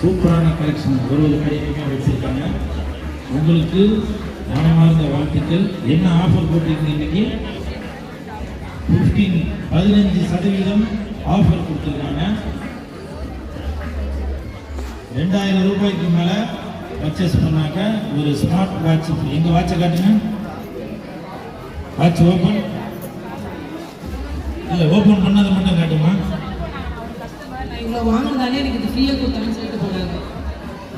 சூப்பரான கலெக்ஷன் ஒரு கடையுமே வச்சிருக்காங்க. உங்களுக்கு மனமார்ந்த வாழ்த்துக்கள். என்ன ஆஃபர் போட்டிருக்கீங்க இன்னைக்கு? 15% ஆஃபர் கொடுத்துருக்காங்க. 2000 ரூபாய்க்கு மேலே பர்ச்சேஸ் பண்ணாக்க ஒரு ஸ்மார்ட் வாட்ச். எங்கள் வாட்சை காட்டுங்க. வாட்ச் ஓப்பன் இல்லை, ஓப்பன் பண்ணதை மட்டும் காட்டுமா?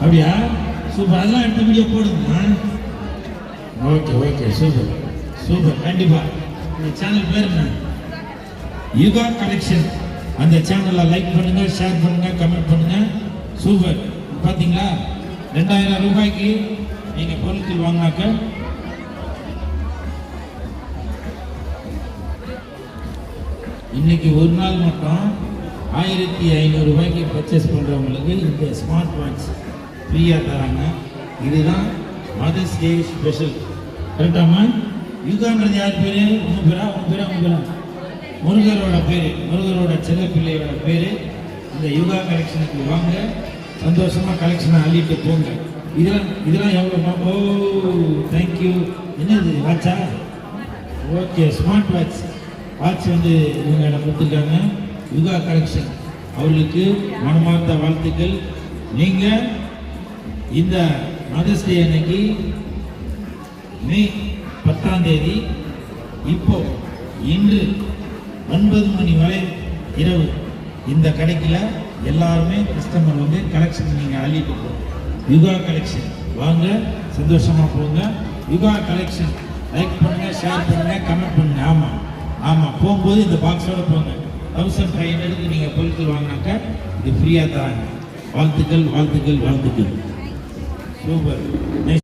அப்படியா? சூப்பர். அதெல்லாம் எடுத்து வீடியோ போடுங்கம்மா. Okay okay, super super. கண்டிப்பாக இந்த சேனல் பேர் என்ன? யுகா கலெக்ஷன். அந்த சேனலை லைக் பண்ணுங்க, ஷேர் பண்ணுங்க, கமெண்ட் பண்ணுங்க. சூப்பர். பார்த்தீங்களா? 2000 ரூபாய்க்கு நீங்கள் பொருட்கள் வாங்கினாக்க இன்னைக்கு ஒரு நாள் மட்டும் 1500 ரூபாய்க்கு பர்ச்சேஸ் பண்ணுறவங்களுக்கு இந்த ஸ்மார்ட் வாட்ச் ஃப்ரீயாக தராங்க. இதுதான் மதர்ஸ் டே ஸ்பெஷல். கரெக்டாமா? யுகான்றது யார் பேர்? உங்கள் பேரா? உங்கள் பேரா? உங்கள் பேரா? முருகரோட பேர், முருகரோட செல்ல பிள்ளையோட பேர். இந்த யுகா கலெக்ஷனுக்கு வாங்க, சந்தோஷமாக கலெக்ஷனை அள்ளிட்டு போங்க. இதெல்லாம் எவ்வளோ? Oh thank you. என்னது வாட்சா? Okay, smart watch. வாட்ச் வந்து இவங்க கொடுத்துருக்காங்க. யுகா கலெக்ஷன் அவர்களுக்கு மனமார்ந்த வாழ்த்துக்கள். நீங்கள் இந்த மதர்ஸ் டே அன்னைக்கு மே 10ஆம் தேதி இப்போ இன்று 9 மணி வரை இரவு இந்த கடைக்கில் எல்லாருமே கஸ்டமர் வந்து கலெக்ஷன் நீங்கள் அள்ளிட்டு போங்க. யுகா கலெக்ஷன் வாங்க, சந்தோஷமாக போங்க. யுகா கலெக்ஷன் லைக் பண்ணுங்கள், ஷேர் பண்ணுங்கள், கமெண்ட் பண்ணுங்கள். ஆமாம் ஆமாம், போகும்போது இந்த பாக்ஸோடு போங்க. 1500க்கு நீங்கள் பொருட்கள் வாங்கினாக்கா இது ஃப்ரீயாக தராங்க. வாழ்த்துக்கள் வாழ்த்துக்கள் வாழ்த்துக்கள். சூப்பர்.